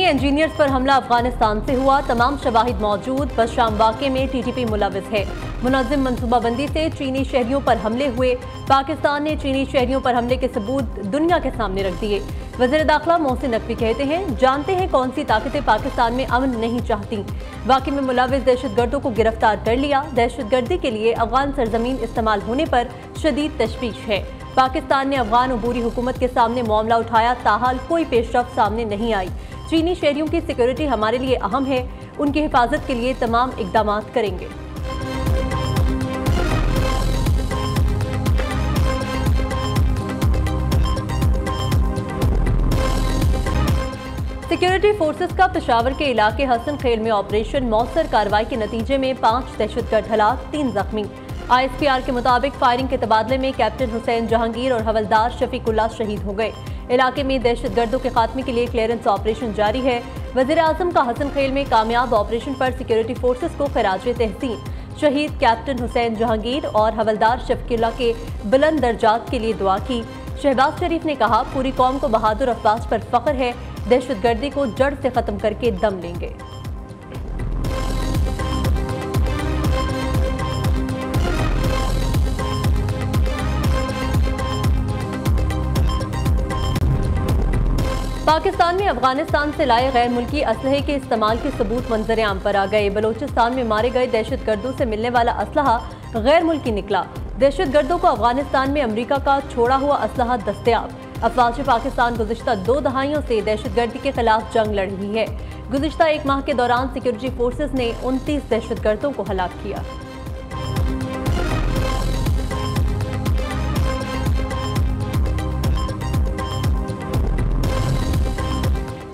Engineers पर हमला अफगानिस्तान से हुआ, तमाम शवाहिद मौजूद, बशाम वाक़े में टीटीपी मुलविस है। मुनज़्ज़म मनसूबाबंदी से चीनी शहरियों पर हमले हुए, पाकिस्तान ने चीनी शहरियों पर हमले के सबूत दुनिया के सामने रख दिए। वज़ीर दाखिला मोहसिन नकवी कहते हैं, जानते हैं कौन सी ताकतें पाकिस्तान में अमन नहीं चाहती। वाक़े में मुलविस दहशतगर्दों को गिरफ्तार कर लिया। दहशतगर्दी के लिए अफगान सरजमीन इस्तेमाल होने पर शदीद तशवीश है। पाकिस्तान ने अफगान अबूरी हुकूमत के सामने मामला उठाया, ताहाल कोई पेशरफ्त सामने नहीं आई। चीनी शहरियों की सिक्योरिटी हमारे लिए अहम है, उनकी हिफाजत के लिए तमाम इकदाम करेंगे। सिक्योरिटी फोर्सेस का पेशावर के इलाके हसन खेल में ऑपरेशन, मौसर कार्रवाई के नतीजे में 5 दहशतगर्द हलाक, 3 जख्मी। ISPR के मुताबिक फायरिंग के तबादले में कैप्टन हुसैन जहांगीर और हवलदार शफीकुल्लाह शहीद हो गए। इलाके में दहशतगर्दों के खात्मे के लिए क्लियरेंस ऑपरेशन जारी है। वज़ीर आज़म का हसन खेल में कामयाब ऑपरेशन पर सिक्योरिटी फोर्सेस को खिराज तहसीन। शहीद कैप्टन हुसैन जहांगीर और हवलदार शफीकुल्लाह के बुलंद दर्जात के लिए दुआ की। शहबाज शरीफ ने कहा, पूरी कौम को बहादुर अफवाज पर फख्र है, दहशतगर्दी को जड़ से खत्म करके दम लेंगे। पाकिस्तान में अफगानिस्तान से लाए गैर मुल्की असलहे के इस्तेमाल के सबूत मंजर आम पर आ गए। बलोचिस्तान में मारे गए दहशतगर्दों से मिलने वाला असलहा गैर मुल्की निकला। दहशतगर्दों को अफगानिस्तान में अमरीका का छोड़ा हुआ असलहा दस्तयाब। अफवाज पाकिस्तान गुज़िश्ता 2 दहाइयों से दहशतगर्दी के खिलाफ जंग लड़ रही है। गुज़िश्ता 1 माह के दौरान सिक्योरिटी फोर्सेस ने 29 दहशतगर्दों को हलाक किया।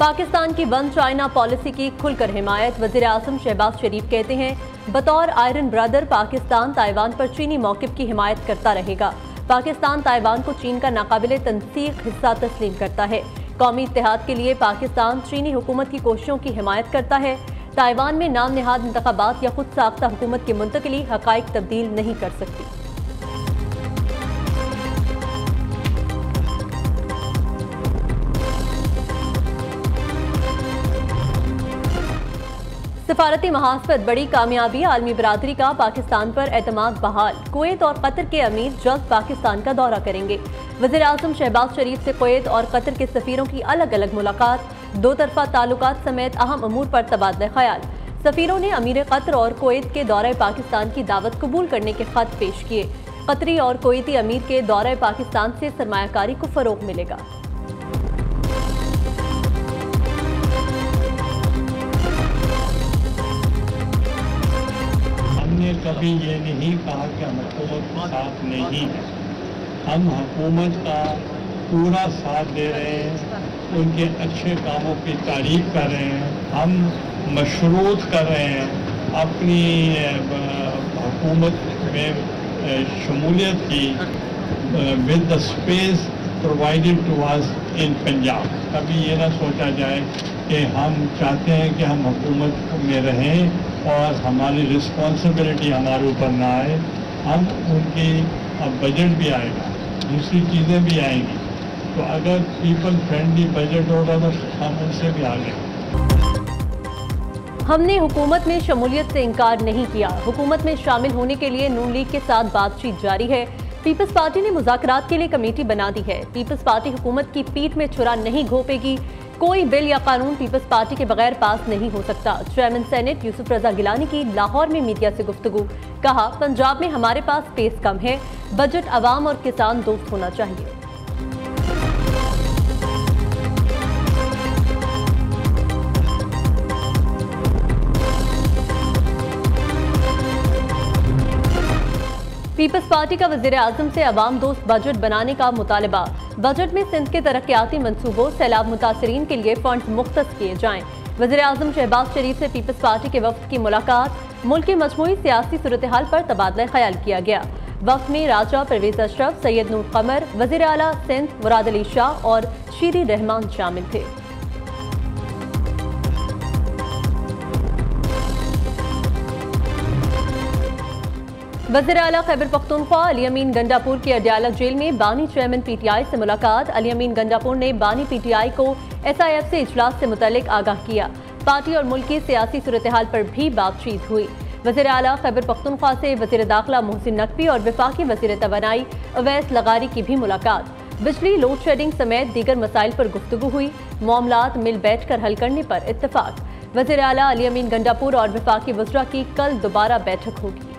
पाकिस्तान की वन चाइना पॉलिसी की खुलकर हिमायत। वज़ीर आज़म शहबाज शरीफ कहते हैं, बतौर आयरन ब्रदर पाकिस्तान ताइवान पर चीनी मौक़िफ़ की हिमायत करता रहेगा। पाकिस्तान ताइवान को चीन का नाकाबिले तंसीख हिस्सा तस्लीम करता है। कौमी इत्तेहाद के लिए पाकिस्तान चीनी हुकूमत की कोशिशों की हिमायत करता है। ताइवान में नाम निहाद इंतखाबात या खुद साख्ता हुकूमत की मुंतकिली हक़ाइक़ तब्दील नहीं कर सकती। सफारती महाज पर बड़ी कामयाबी, आलमी बरादरी का पाकिस्तान पर एतमाद बहाल। कुवैत और कतर के अमीर जल्द पाकिस्तान का दौरा करेंगे। वज़ीर आज़म शहबाज शरीफ से कुवैत और कतर के सफ़ीरों की अलग अलग मुलाकात, 2 तरफ़ा ताल्लुकात समेत अहम अमूर पर तबादला ख्याल। सफ़ीरों ने अमीर कतर और कुवैत के दौरे पाकिस्तान की दावत कबूल करने के खत पेश किए। कतरी और कुवैती अमीर के दौरे पाकिस्तान से सरमायाकारी को फ़रोग़ मिलेगा। हमने कभी ये नहीं कहा कि हम हुकूमत के साथ नहीं हैं। हम हुकूमत का पूरा साथ दे रहे हैं, उनके अच्छे कामों की तारीफ कर रहे हैं। हम मशरूत कर रहे हैं अपनी हुकूमत में शमूलियत की with the space provided to us in Punjab. कभी ये ना सोचा जाए कि हम चाहते हैं कि हम हुकूमत में रहें और हमारी रिस्पॉन्सिबिलिटी हमारे ऊपर ना आए। हम उनकी अब बजट भी आएगा, दूसरी चीज़ें भी आएंगी, तो अगर पीपल फ्रेंडली बजट होगा तो हम उनसे भी आगे। हमने हुकूमत में शमूलियत से इनकार नहीं किया। हुकूमत में शामिल होने के लिए नून लीग के साथ बातचीत जारी है। पीपल्स पार्टी ने मुज़ाकरात के लिए कमेटी बना दी है। पीपल्स पार्टी हुकूमत की पीठ में छुरा नहीं घोंपेगी। कोई बिल या कानून पीपल्स पार्टी के बगैर पास नहीं हो सकता। चेयरमैन सेनेट यूसुफ रजा गिलानी की लाहौर में मीडिया से गुफ्तगू। कहा, पंजाब में हमारे पास स्पेस कम है, बजट अवाम और किसान दोस्त होना चाहिए। पीपल्स पार्टी का वज़ीर आज़म से अवाम दोस्त बजट बनाने का मुतालबा। बजट में सिंध के तरक्याती मंसूबों, सैलाब मुतासरीन के लिए फंड मुख्तस किए जाएं। वज़ीर आज़म शहबाज शरीफ से पीपल्स पार्टी के वफ़द की मुलाकात। मुल्क की मजमूई सियासी सूरत हाल पर तबादला ख्याल किया गया। वफ़द में राजा परवेज अशरफ, सैयद नूर कमर, वज़ीर आला सिंध मुराद अली शाह और शीरी रहमान शामिल थे। वज़ीर आला खैबर पख्तूनख्वा अली अमीन गंडापुर की अडयाला जेल में बानी चेयरमैन पीटीआई से मुलाकात। अली अमीन गंडापुर ने बानी पीटीआई को SIF से इजलास से मुतल्लिक आगाह किया। पार्टी और मुल्क की सियासी सूरत-ए-हाल पर भी बातचीत हुई। वज़ीर आला खैबर पख्तूनख्वा से वज़ीर दाखिला मोहसिन नकवी और वफाकी वज़ीर तवानाई अवैस लगारी की भी मुलाकात। बिजली लोड शेडिंग समेत दीगर मसाइल पर गुफ्तगू हुई। मामलात मिल बैठ कर हल करने पर इत्तफाक। वज़ीर आला अली अमीन गंडापुर और वफाकी वज़रा की कल दोबारा बैठक होगी।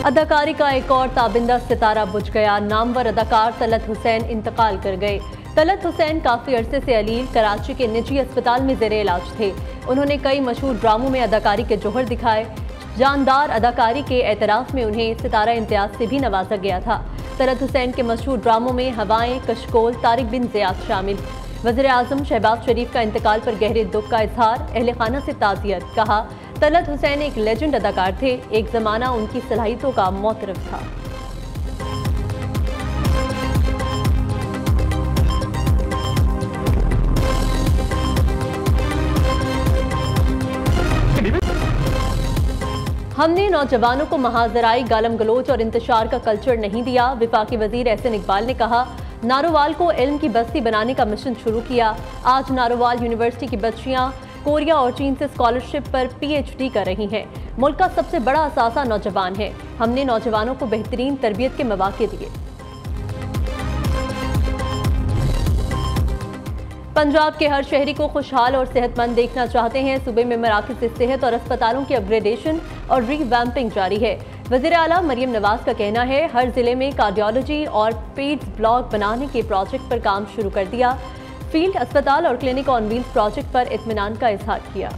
अदाकारी का एक और ताबिंदा सितारा बुझ गया। नामवर अदाकार तलत हुसैन इंतकाल कर गए। तलत हुसैन काफी अरसे से अलील कराची के निजी अस्पताल में ज़ेरे इलाज थे। उन्होंने कई मशहूर ड्रामों में अदाकारी के जौहर दिखाए। जानदार अदाकारी के एतराफ़ में उन्हें सितारा इम्तियाज से भी नवाजा गया था। तलत हुसैन के मशहूर ड्रामों में हवाएं, कशकोल, तारिक बिन ज़ियाद शामिल। वज़ीर आज़म शहबाज शरीफ का इंतकाल पर गहरे दुख का इजहार। अहले खाना से ताज़ियत। कहा, तलत हुसैन एक लेजेंड अदाकार थे। एक ज़माना उनकी सलाहियतों का मोतरफ था। हमने नौजवानों को महाजराई, गालम गलोच और इंतशार का कल्चर नहीं दिया। वफाकी वजीर एहसन इकबाल ने कहा, नारोवाल को इल्म की बस्ती बनाने का मिशन शुरू किया। आज नारोवाल यूनिवर्सिटी की बच्चियां कोरिया और चीन से स्कॉलरशिप पर PhD कर रही हैं। मुल्क का सबसे बड़ा असासा नौजवान है। हमने नौजवानों को बेहतरीन तरबियत के मौके दिए। पंजाब के हर शहरी को खुशहाल और सेहतमंद देखना चाहते हैं। सूबे में मराकज़ सेहत और अस्पतालों की अपग्रेडेशन और रीवैम्पिंग जारी है। वज़ीर आला मरियम नवाज का कहना है, हर जिले में कार्डियोलॉजी और पेड्स ब्लॉक बनाने के प्रोजेक्ट पर काम शुरू कर दिया। फील्ड अस्पताल और क्लिनिक ऑन व्हील्स प्रोजेक्ट पर इत्मीनान का इजहार किया।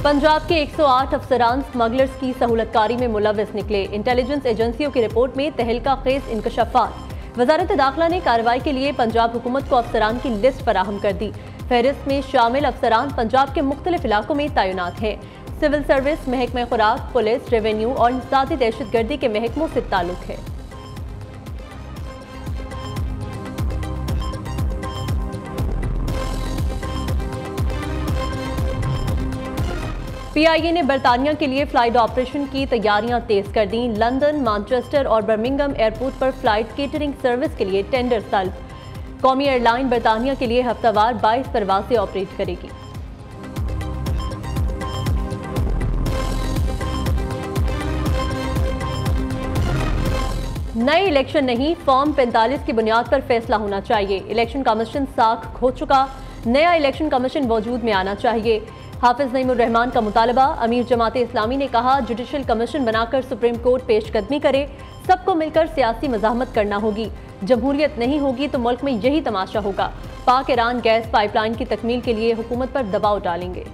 पंजाब के 108 अफसरान स्मगलर्स की सहूलतकारी में मुलविस निकले। इंटेलिजेंस एजेंसियों की रिपोर्ट में तहलका खेज इंकशाफात। वजारत दाखिला ने कार्रवाई के लिए पंजाब हुकूमत को अफसरान की लिस्ट फराहम कर दी। फहरिस्त में शामिल अफसरान पंजाब के मुख्तलिफ इलाकों में तैनात हैं। सिविल सर्विस, महकमा खुराक, पुलिस, रेवेन्यू और इंसदादी दहशतगर्दी के महकमों से ताल्लुक है। PIA ने बरतानिया के लिए फ्लाइट ऑपरेशन की तैयारियां तेज कर दी। लंदन, मैनचेस्टर और बर्मिंघम एयरपोर्ट पर फ्लाइट केटरिंग सर्विस के लिए टेंडर तलब। कौमी एयरलाइन बरतानिया के लिए हफ्तावार 22 परवाजें ऑपरेट करेगी। नए इलेक्शन नहीं, फॉर्म 45 की बुनियाद पर फैसला होना चाहिए। इलेक्शन कमीशन साख खो चुका, नया इलेक्शन कमीशन वजूद में आना चाहिए। हाफिज नईमुर रहमान का मुतालबा। अमीर जमात इस्लामी ने कहा, जुडिशल कमीशन बनाकर सुप्रीम कोर्ट पेशकदमी करे। सबको मिलकर सियासी मज़ाहमत करना होगी। जमहूरियत नहीं होगी तो मुल्क में यही तमाशा होगा। पाक ईरान गैस पाइपलाइन की तकमील के लिए हुकूमत पर दबाव डालेंगे।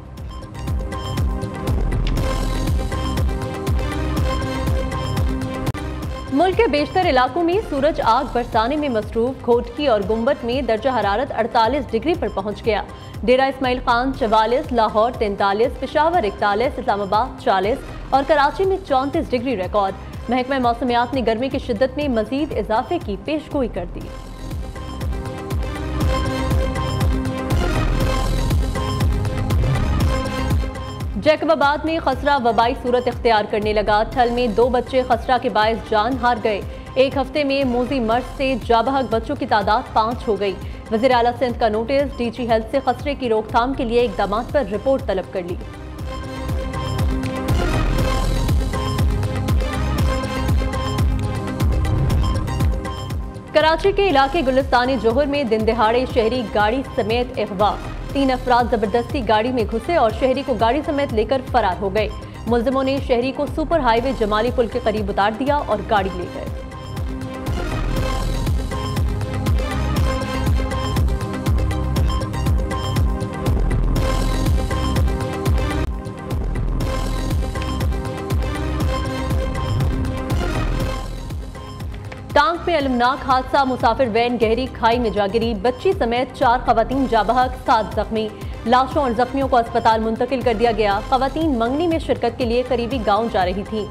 मुल्क के बेशतर इलाकों में सूरज आग बरसाने में मसरूफ। घोटकी और गुम्बद में दर्जा हरारत 48 डिग्री पर पहुंच गया। डेरा इस्माइल खान 44, लाहौर 43, पेशावर 41, इस्लामाबाद 40 और कराची में 34 डिग्री रिकॉर्ड। महकमा मौसमियात ने गर्मी की शिद्दत में मजीद इजाफे की पेशगोई कर दी। जैकबाबाद में खसरा वबाई सूरत इख्तियार करने लगा। ठल में 2 बच्चे खसरा के बायस जान हार गए। एक हफ्ते में मोजी मर्ज से जाबहक बच्चों की तादाद 5 हो गई। वज़ीर आला सिंध का नोटिस। DG हेल्थ से खसरे की रोकथाम के लिए इकदाम पर रिपोर्ट तलब कर ली। कराची के इलाके गुलिस्तानी जोहर में दिन दिहाड़े शहरी गाड़ी समेत अगवा। 3 अफराद जबरदस्ती गाड़ी में घुसे और शहरी को गाड़ी समेत लेकर फरार हो गए। मुलजिमों ने शहरी को सुपर हाईवे जमाली पुल के करीब उतार दिया और गाड़ी ले गए। टांग में अलमनाक हादसा। मुसाफिर वैन गहरी खाई में जा गिरी। बच्ची समेत 4 खवातीन जाबहक, 7 जख्मी। लाशों और जख्मियों को अस्पताल मुंतकिल कर दिया गया। खवातीन मंगनी में शिरकत के लिए करीबी गांव जा रही थी।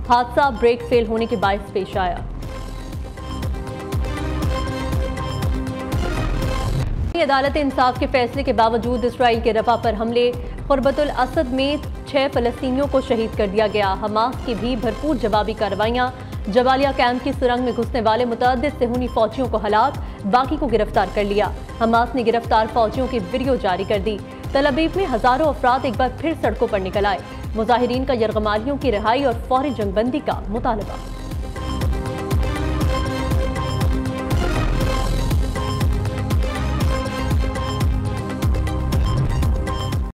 हादसा ब्रेक फेल होने के बायस पेश आया। अदालत इंसाफ के फैसले के बावजूद इसराइल के रफा पर हमले, खुरबतुल असद में 6 फलस्तीनियों को शहीद कर दिया गया। हमास की भी भरपूर जवाबी कार्रवाइयां, जबालिया कैंप की सुरंग में घुसने वाले मुतअद्दिद सेहूनी फौजियों को हलाक, बाकी को गिरफ्तार कर लिया। हमास ने गिरफ्तार फौजियों की वीडियो जारी कर दी। तल अवीव में हजारों अफराद एक बार फिर सड़कों पर निकल आए। मुजाहिरीन का यरगमालियों की रिहाई और फौरी जंगबंदी का मुतालबा।